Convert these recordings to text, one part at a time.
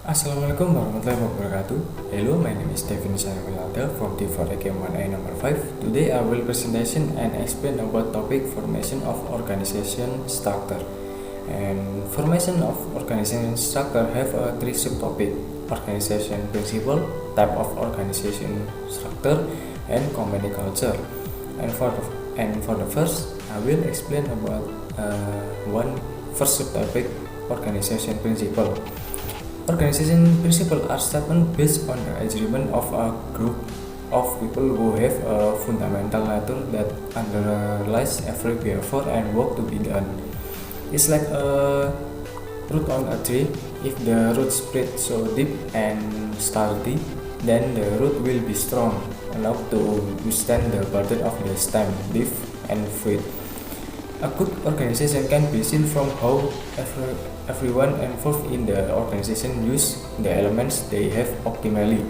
Assalamualaikum warahmatullahi wabarakatuh. Hello, my name is Devin Sanawilada from D4AK1A number 5. Today I will presentation and explain about topic formation of organization structure. And formation of organization structure have three subtopic: organization principle, type of organization structure, and company culture. And for the first, I will explain about one first subtopic: organization principle. Organization principles are statements based on the agreement of a group of people who have a fundamental nature that underlies every behavior and work to be done. It's like a root on a tree. If the root spread so deep and sturdy, then the root will be strong enough to withstand the burden of the stem, leaf, and fruit. A good organization can be seen from how everyone involved in the organization use the elements they have optimally.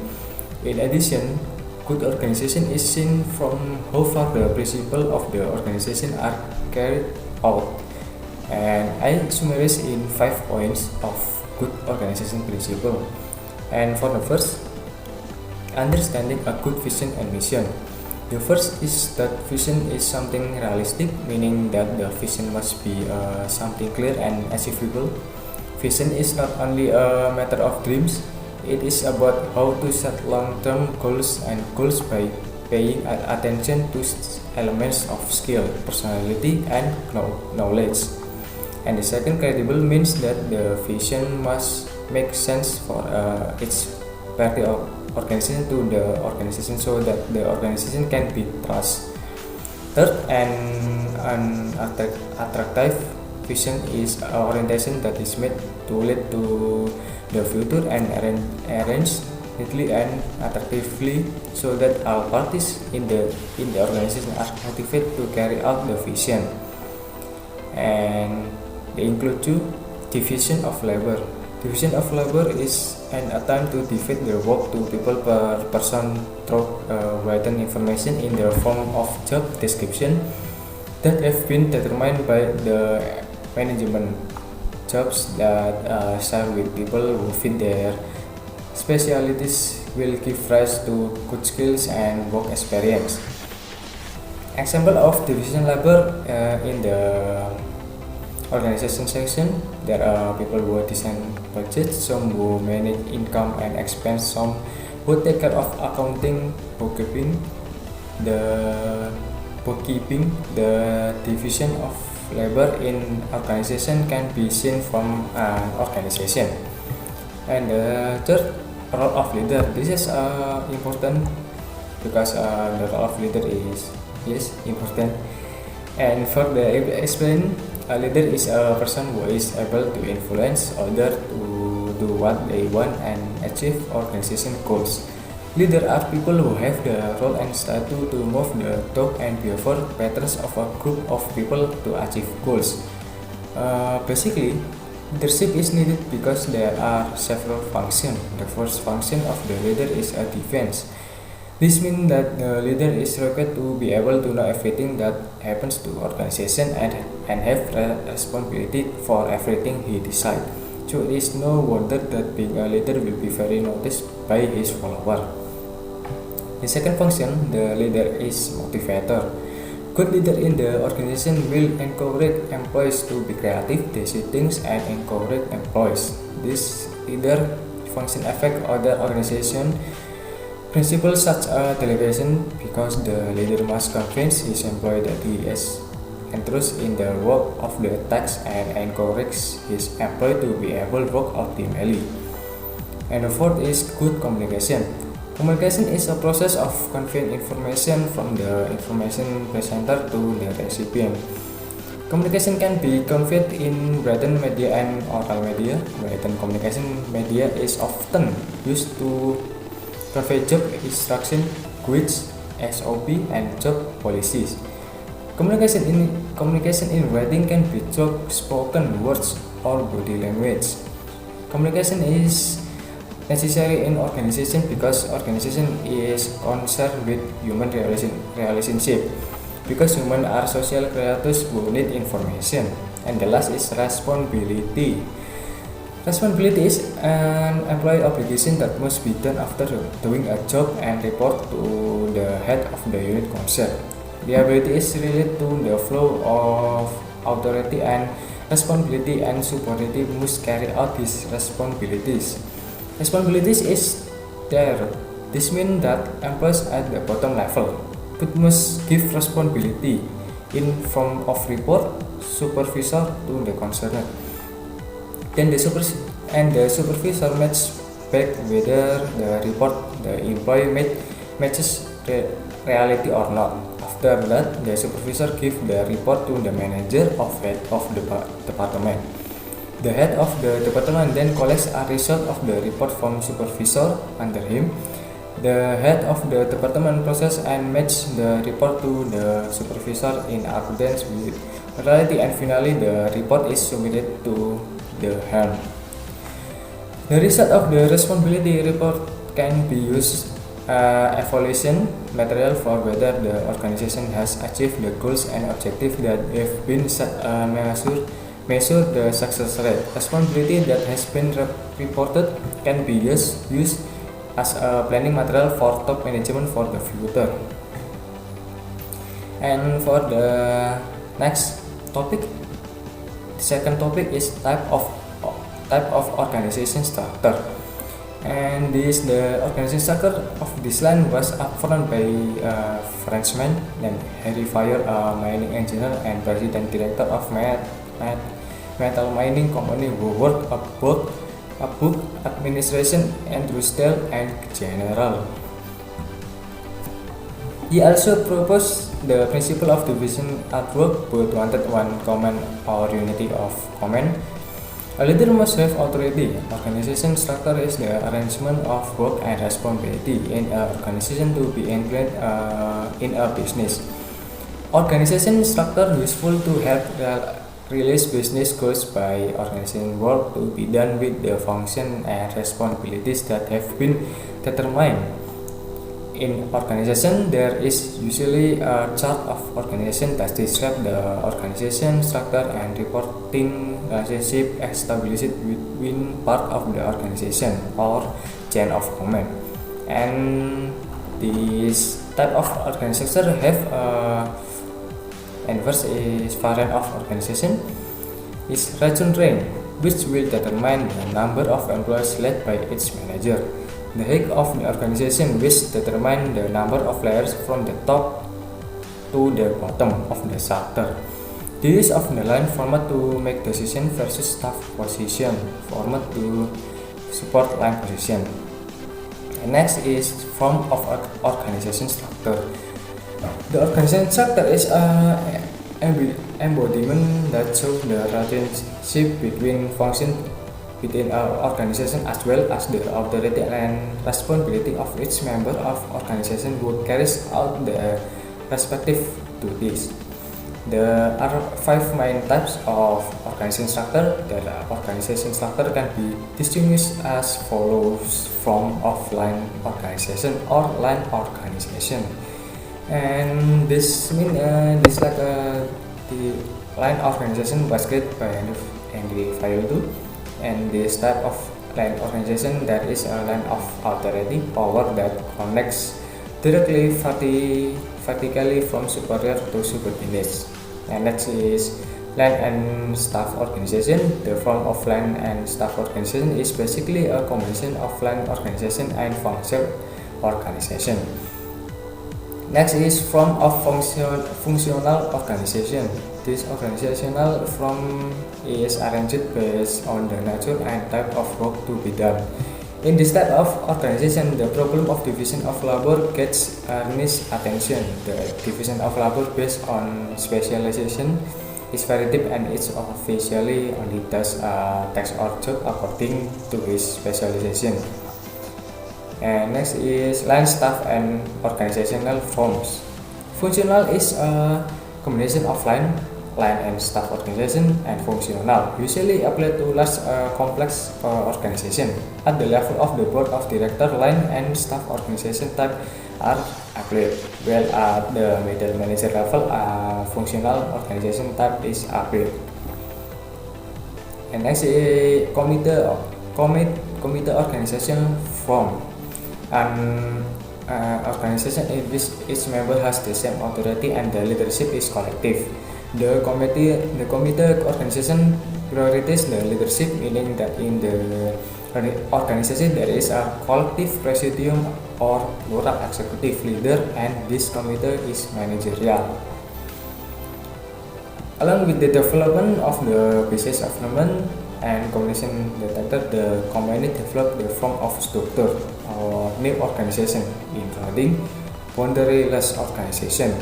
In addition, good organization is seen from how far the principles of the organization are carried out. And I summarize in 5 points of good organization principle. And for the first, understanding a good vision and mission. The first is that vision is something realistic, meaning that the vision must be something clear and achievable. Vision is not only a matter of dreams, it is about how to set long-term goals and goals by paying attention to elements of skill, personality, and knowledge. And the second, credible means that the vision must make sense for each party of organization to the organization so that the organization can be trusted. Third, an attractive vision is an orientation that is made to lead to the future and arranged neatly and attractively so that all parties in the organization are motivated to carry out the vision. And they include two: division of labor. Division of labor is an attempt to divide the work to people per person through written information in the form of job description that have been determined by the management. Jobs that share with people who fit their specialties will give rise to good skills and work experience. Example of division labor in the organization section, there are people who design budgets, some who manage income and expense, some who take care of accounting, bookkeeping. The division of labor in organization can be seen from an organization. And the third, role of leader. This is important because the role of leader is important. And for the explain, a leader is a person who is able to influence others to do what they want and achieve organization goals. Leaders are people who have the role and status to move the thought and behavior patterns of a group of people to achieve goals. Basically, leadership is needed because there are several functions. The first function of the leader is a defense. This means that the leader is required to be able to know everything that happens to organization and have responsibility for everything he decides. So it is no wonder that being a leader will be very noticed by his followers. The second function, the leader is motivator. Good leader in the organization will encourage employees to be creative, decide things, and encourage employees. This leader function affect other organization. Principles such as delegation, because the leader must convince his employee that he is interested in the work of the task and encourage his employee to be able to work optimally. And the fourth is good communication. Communication is a process of conveying information from the information presenter to the recipient. Communication can be conveyed in written media and oral media. Written communication media is often used to convey job instruction, quits, SOP, and job policies. Communication in writing can be through spoken words or body language. Communication is necessary in organization because organization is concerned with human relationship. Because humans are social creatures who need information. And the last is responsibility. Responsibility is an employee obligation that must be done after doing a job and report to the head of the unit concerned. Liability is related to the flow of authority and responsibility, and subordinate must carry out these responsibilities. Responsibilities is there. This means that employees at the bottom level but must give responsibility in form of report supervisor to the concerned. Then the supervisor matches back whether the report the employee matches reality or not. After that, the supervisor gives the report to the manager of head of the department. The head of the department then collects a result of the report from supervisor under him. The head of the department process and matches the report to the supervisor in accordance with reality, and finally the report is submitted to the helm. The result of the responsibility report can be used evaluation material for whether the organization has achieved the goals and objectives that have been set. Measure the success rate. Responsibility that has been reported can be used as a planning material for top management for the future. And for the next topic, the second topic is type of organization structure. And the organization structure of this line was upfront by a Frenchman named Harry Fire, a mining engineer and president director of metal mining company who worked both administration, industrial, and general. He also proposed the principle of division at work, both wanted one command or unity of command. A leader must have authority. Organization structure is the arrangement of work and responsibility in an organization to be implemented in a business. Organization structure useful to help realize business goals by organizing work to be done with the function and responsibilities that have been determined. In organization, there is usually a chart of organization that describes the organization structure and reporting relationship established between part of the organization or chain of command. And this type of organization structure have and first is variant of organization is region rank, which will determine the number of employees led by each manager. The height of the organization, which determine the number of layers from the top to the bottom of the structure. This is of the line format to make decision versus staff position format to support line position. And next is form of organization structure. The organization structure is an embodiment that shows the relationship between function within our organization as well as the authority and responsibility of each member of organization who carries out the respective duties. There are 5 main types of organization structure. The organization structure can be distinguished as follows: form of line organization or line organization. And this means the line organization was created by Henry Fayol. And this type of line organization, that is a line of authority power that connects directly vertically from superior to subordinates. And next is line and staff organization. The form of line and staff organization is basically a combination of line organization and function organization. Next is form of functional organization. This organizational form is arranged based on the nature and type of work to be done. In this type of organization, the problem of division of labor gets earnest attention. The division of labor based on specialization is very deep, and each officially only does a task or job according to his specialization. And next is line, staff, and organizational forms. Functional is a combination of line and staff organization, and functional usually applied to large complex organization. At the level of the board of director, line and staff organization type are applied, while at the middle manager level, functional organization type is applied. And next is committee organization form. An organization in which each member has the same authority and the leadership is collective. The committee organization priorities the leadership, meaning that in the organization there is a collective presidium or plural executive leader, and this committee is managerial. Along with the development of the business development and communication detector, the company developed the form of structure or new organization, including boundaryless organization.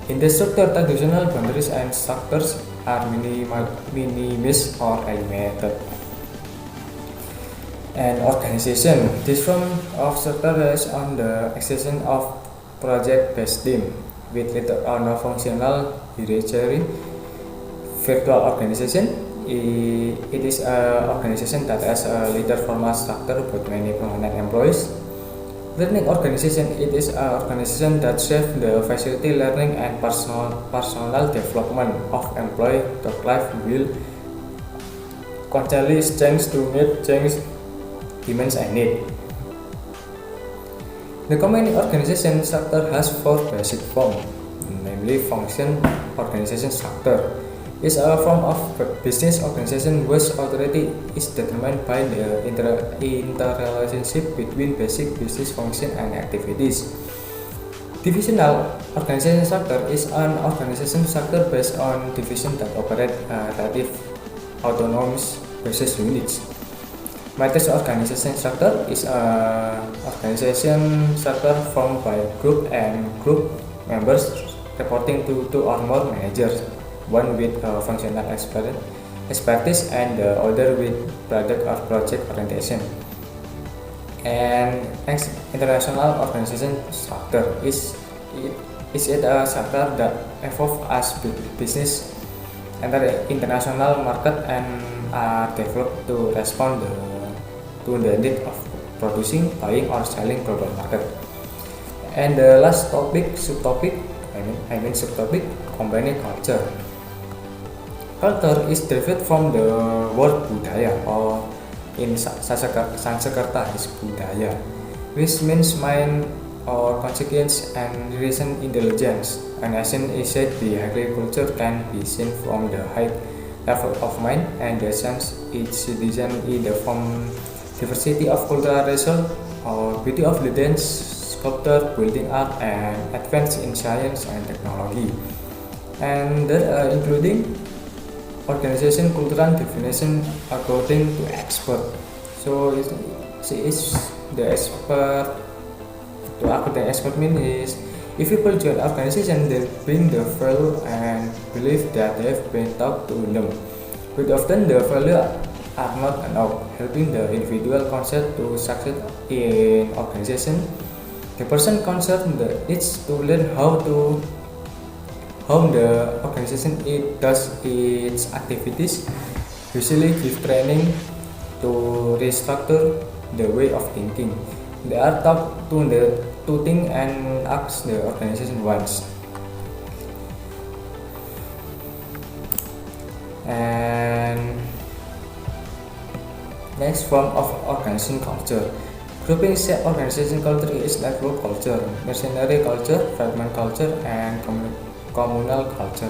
In the structure, traditional boundaries and structures are minimized or eliminated. And organization, this form of structure rests on the existence of project-based team with little or no functional hierarchy. Virtual organization, it is an organization that has a little formal structure but many permanent employees. Learning organization, it is an organization that serves the facility learning and personal development of employee. The life will constantly change to meet change demands and need. The company organization structure has four basic forms, namely function organization structure is a form of business organization whose authority is determined by the interrelationship between basic business function and activities. Divisional organization structure is an organization structure based on division that operate relative autonomous business units. Matrix organization structure is an organization structure formed by group and group members reporting to two or more managers, one with functional expertise and the other with product or project orientation. And next, international organization structure is it a structure that evolves as business enter international market and are developed to respond to the need of producing, buying, or selling global market. And the last subtopic, company culture. Culture is derived from the word budaya, or in Sanskerta is budaya, which means mind or consequence and reason intelligence. An ancient said the agriculture can be seen from the high level of mind, and the sense each citizen in the form diversity of cultural result or beauty of the dance, sculpture, building art, and advance in science and technology. And that including organization cultural definition according to expert. So she is the expert. To according expert means if people join organization, they bring the value and believe that they have been taught to them. But often the value are not enough, helping the individual concerned to succeed in organization. The person concerned needs to learn how the organization does its activities, usually give training to restructure the way of thinking. They are taught to think and act the organization wants. And next form of organization culture. Grouping set organization culture is network culture, mercenary culture, fragment culture, and communal culture.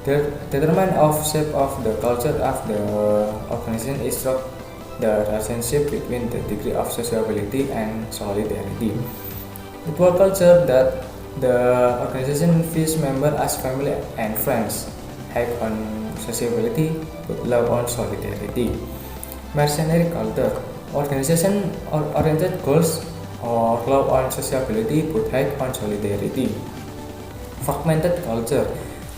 The determinant of shape of the culture of the organization is the relationship between the degree of sociability and solidarity. The poor culture that the organization views members as family and friends, high on sociability but low on solidarity. Mercenary culture, organization oriented goals or low on sociability but high on solidarity. Fragmented culture,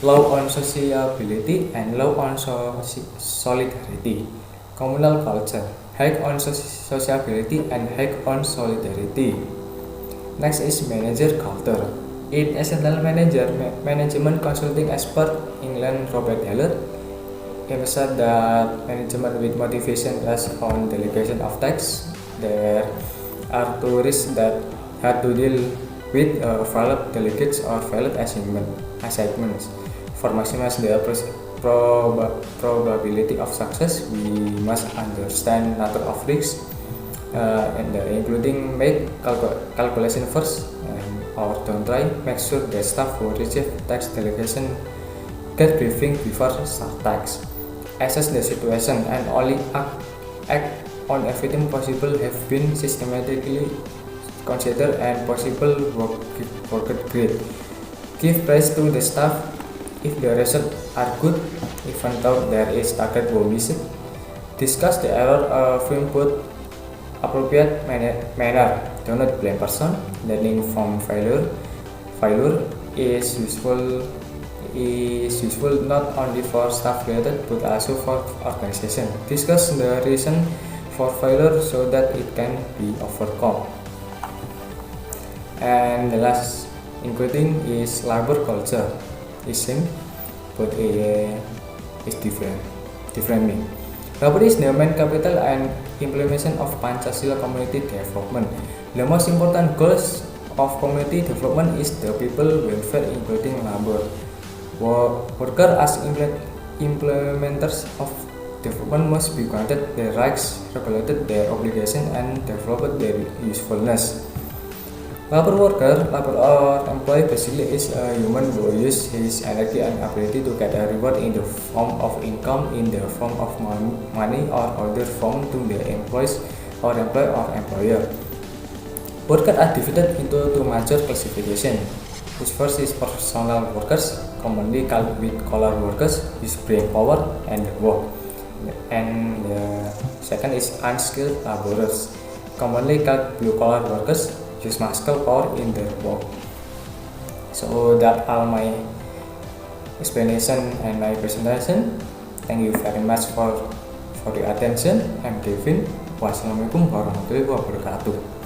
low on sociability and low on solidarity. Communal culture, high on sociability and high on solidarity. Next is manager culture. In Essential Management Consulting expert England Robert Heller emphasized that management with motivation rests on delegation of tasks. There are two risks that have to deal with failed delegates or failed assignments. For maximize the probability of success, we must understand nature of risks, including make calculation first, or don't try. Make sure the staff who receive tax delegation get briefing before start tax. Assess the situation and only act on everything possible have been systematically considered and possible work grade. Give praise to the staff if the results are good, even though there is target missed. Discuss the error of input appropriate manner. Do not blame person. Learning from failure is useful not only for staff related but also for organization. Discuss the reason for failure so that it can be overcome. And the last including is labor culture. Is same but is different meaning. Labor is the main capital and implementation of Pancasila community development. The most important goals of community development is the people welfare, including labor. Workers as implementers of development must be granted their rights, regulated their obligations, and developed their usefulness. Labor worker or employee basically is a human who uses his energy and ability to get a reward in the form of income, in the form of money, or other form to the employees or employer. Workers are divided into two major classifications. Which first is personal workers, commonly called white-collar workers, use brain power and work. And the second is unskilled laborers, commonly called blue-collar workers, use muscle power in their work. So that all my explanation and my presentation. Thank you very much for the attention. I'm Devin. Wassalamualaikum warahmatullahi wabarakatuh.